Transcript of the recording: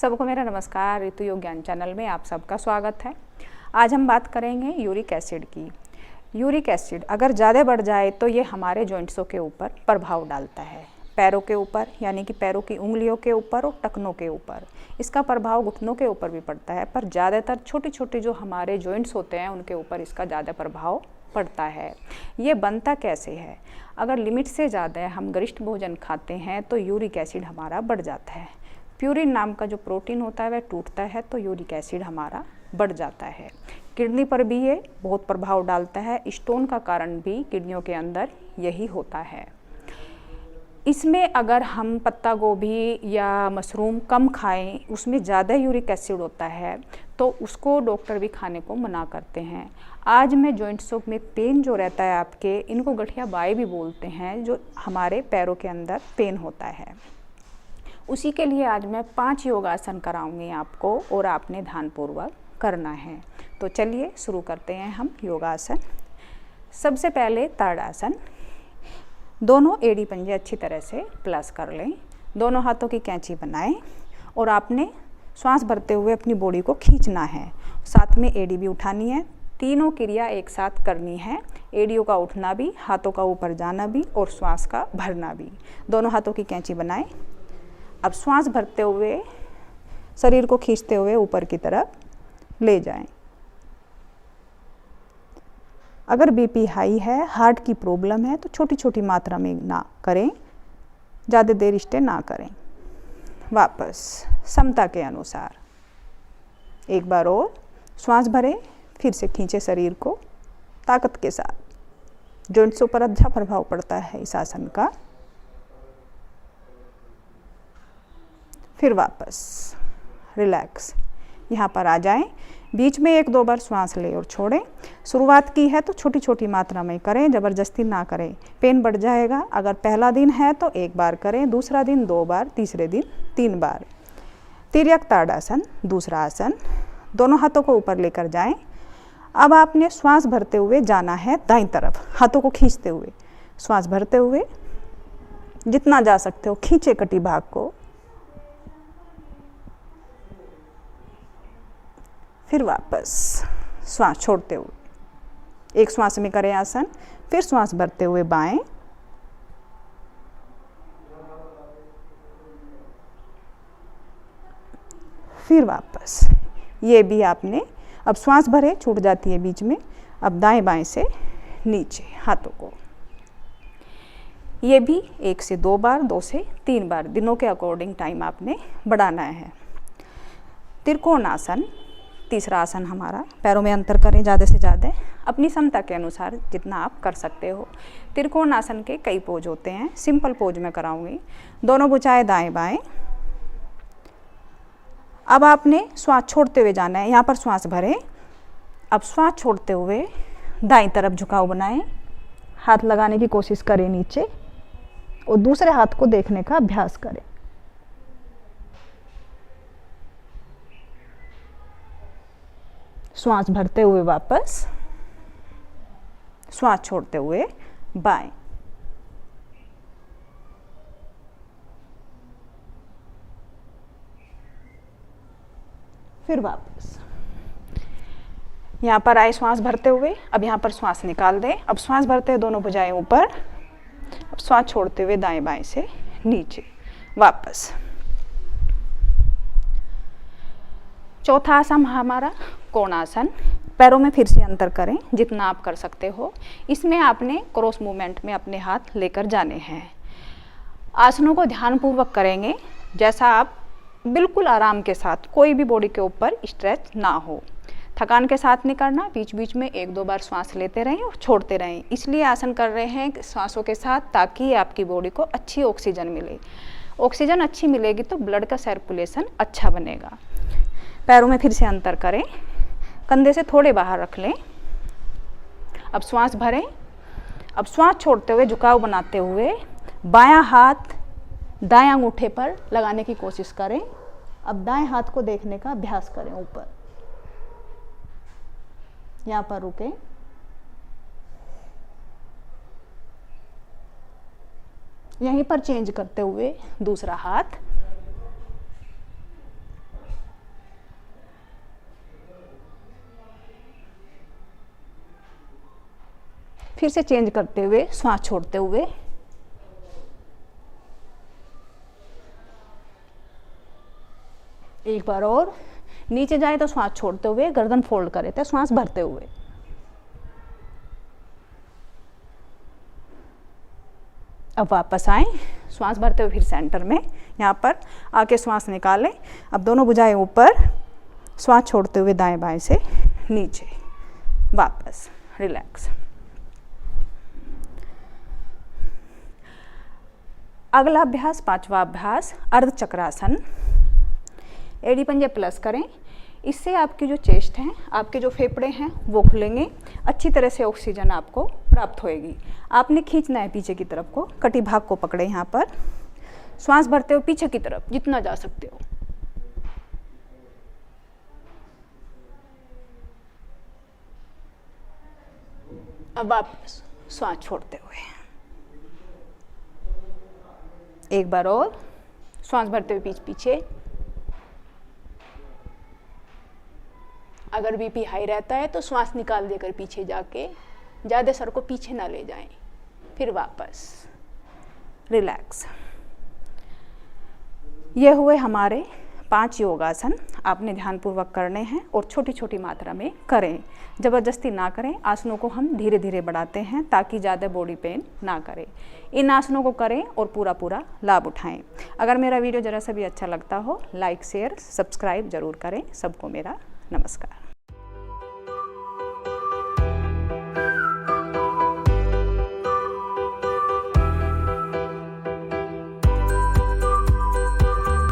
सबको मेरा नमस्कार। ऋतु योग ज्ञान चैनल में आप सबका स्वागत है। आज हम बात करेंगे यूरिक एसिड की। यूरिक एसिड अगर ज़्यादा बढ़ जाए तो ये हमारे जॉइंट्सों के ऊपर प्रभाव डालता है, पैरों के ऊपर यानी कि पैरों की उंगलियों के ऊपर और टखनों के ऊपर। इसका प्रभाव घुटनों के ऊपर भी पड़ता है, पर ज़्यादातर छोटी छोटी जो हमारे जॉइंट्स होते हैं उनके ऊपर इसका ज़्यादा प्रभाव पड़ता है। ये बनता कैसे है? अगर लिमिट से ज़्यादा हम गरिष्ठ भोजन खाते हैं तो यूरिक एसिड हमारा बढ़ जाता है। प्यूरिन नाम का जो प्रोटीन होता है वह टूटता है तो यूरिक एसिड हमारा बढ़ जाता है। किडनी पर भी ये बहुत प्रभाव डालता है। स्टोन का कारण भी किडनियों के अंदर यही होता है। इसमें अगर हम पत्ता गोभी या मशरूम कम खाएं, उसमें ज़्यादा यूरिक एसिड होता है तो उसको डॉक्टर भी खाने को मना करते हैं। आज मैं जॉइंट्सों में पेन जो रहता है आपके, इनको गठिया बाई भी बोलते हैं, जो हमारे पैरों के अंदर पेन होता है, उसी के लिए आज मैं 5 योगासन कराऊंगी आपको और आपने ध्यानपूर्वक करना है। तो चलिए शुरू करते हैं हम योगासन। सबसे पहले ताड़ासन। दोनों एड़ी पंजे अच्छी तरह से प्लस कर लें। दोनों हाथों की कैंची बनाएं और आपने श्वास भरते हुए अपनी बॉडी को खींचना है। साथ में एड़ी भी उठानी है। तीनों क्रिया एक साथ करनी है। एड़ियों का उठना भी, हाथों का ऊपर जाना भी और श्वास का भरना भी। दोनों हाथों की कैंची बनाएं। अब श्वास भरते हुए शरीर को खींचते हुए ऊपर की तरफ ले जाएं। अगर बीपी हाई है, हार्ट की प्रॉब्लम है तो छोटी छोटी मात्रा में ना करें, ज़्यादा देर स्टे ना करें। वापस क्षमता के अनुसार एक बार और श्वास भरें, फिर से खींचे शरीर को ताकत के साथ। जॉइंट्सों पर अच्छा प्रभाव पड़ता है इस आसन का। फिर वापस रिलैक्स यहाँ पर आ जाएं। बीच में 1-2 बार श्वास लें और छोड़ें। शुरुआत की है तो छोटी छोटी मात्रा में करें, ज़बरदस्ती ना करें, पेन बढ़ जाएगा। अगर पहला दिन है तो 1 बार करें, दूसरा दिन 2 बार, तीसरे दिन 3 बार। तिर्यक ताड़ासन दूसरा आसन। दोनों हाथों को ऊपर लेकर जाएं। अब आपने श्वास भरते हुए जाना है दाईं तरफ, हाथों को खींचते हुए। श्वास भरते हुए जितना जा सकते हो खींचे कटी भाग को। फिर वापस श्वास छोड़ते हुए एक श्वास में करें आसन। फिर श्वास भरते हुए बाएं, फिर वापस। ये भी आपने अब श्वास भरे, छूट जाती है बीच में। अब दाएं बाएं से नीचे हाथों को। ये भी 1 से 2 बार, 2 से 3 बार, दिनों के अकॉर्डिंग टाइम आपने बढ़ाना है। त्रिकोण आसन तीसरा आसन हमारा। पैरों में अंतर करें ज़्यादा से ज़्यादा, अपनी क्षमता के अनुसार जितना आप कर सकते हो। त्रिकोण आसन के कई पोज होते हैं, सिंपल पोज में कराऊंगी। दोनों भुजाएं दाएं बाएं। अब आपने श्वास छोड़ते हुए जाना है। यहाँ पर श्वास भरें। अब श्वास छोड़ते हुए दाईं तरफ झुकाव बनाएं। हाथ लगाने की कोशिश करें नीचे और दूसरे हाथ को देखने का अभ्यास करें। श्वास भरते हुए वापस, श्वास छोड़ते हुए बाएं। फिर वापस यहाँ पर आए श्वास भरते हुए। अब यहाँ पर श्वास निकाल दें। अब श्वास भरते हुए दोनों भुजाएं ऊपर। अब श्वास छोड़ते हुए दाएं बाएं से नीचे वापस। चौथा आसन हमारा कोणासन। पैरों में फिर से अंतर करें जितना आप कर सकते हो। इसमें आपने क्रॉस मूवमेंट में अपने हाथ लेकर जाने हैं। आसनों को ध्यानपूर्वक करेंगे, जैसा आप बिल्कुल आराम के साथ, कोई भी बॉडी के ऊपर स्ट्रेच ना हो। थकान के साथ नहीं करना। बीच बीच में 1-2 बार श्वास लेते रहें और छोड़ते रहें। इसलिए आसन कर रहे हैं श्वासों के साथ, ताकि आपकी बॉडी को अच्छी ऑक्सीजन मिले। ऑक्सीजन अच्छी मिलेगी तो ब्लड का सर्कुलेशन अच्छा बनेगा। पैरों में फिर से अंतर करें, कंधे से थोड़े बाहर रख लें। अब श्वास भरें। अब श्वास छोड़ते हुए झुकाव बनाते हुए बायां हाथ दाएं अंगूठे पर लगाने की कोशिश करें। अब दाएं हाथ को देखने का अभ्यास करें ऊपर। यहाँ पर रुकें। यहीं पर चेंज करते हुए दूसरा हाथ। फिर से चेंज करते हुए श्वास छोड़ते हुए, एक बार और नीचे जाए तो श्वास छोड़ते हुए गर्दन फोल्ड करे थे, श्वास भरते हुए। अब वापस आए, श्वास भरते हुए फिर सेंटर में यहाँ पर आके श्वास निकालें। अब दोनों भुजाएं ऊपर, श्वास छोड़ते हुए दाएं बाएं से नीचे, वापस रिलैक्स। अगला अभ्यास, पांचवा अभ्यास, अर्ध चक्रासन। एड़ी पंजे प्लस करें, इससे आपकी जो चेस्ट है, आपके जो फेफड़े हैं वो खुलेंगे, अच्छी तरह से ऑक्सीजन आपको प्राप्त होएगी। आपने खींचना है पीछे की तरफ को, कटी भाग को पकड़े यहाँ पर, श्वास भरते हो पीछे की तरफ जितना जा सकते हो। अब वापस श्वास छोड़ते हुए, एक बार और श्वास भरते हुए पीछे। अगर बीपी हाई रहता है तो श्वास निकाल देकर पीछे जाके ज़्यादा सर को पीछे ना ले जाएं, फिर वापस रिलैक्स। ये हुए हमारे 5 योगासन। आपने ध्यानपूर्वक करने हैं और छोटी छोटी मात्रा में करें, ज़बरदस्ती ना करें। आसनों को हम धीरे धीरे बढ़ाते हैं ताकि ज़्यादा बॉडी पेन ना करे। इन आसनों को करें और पूरा लाभ उठाएं। अगर मेरा वीडियो ज़रा सा भी अच्छा लगता हो, लाइक शेयर सब्सक्राइब जरूर करें। सबको मेरा नमस्कार।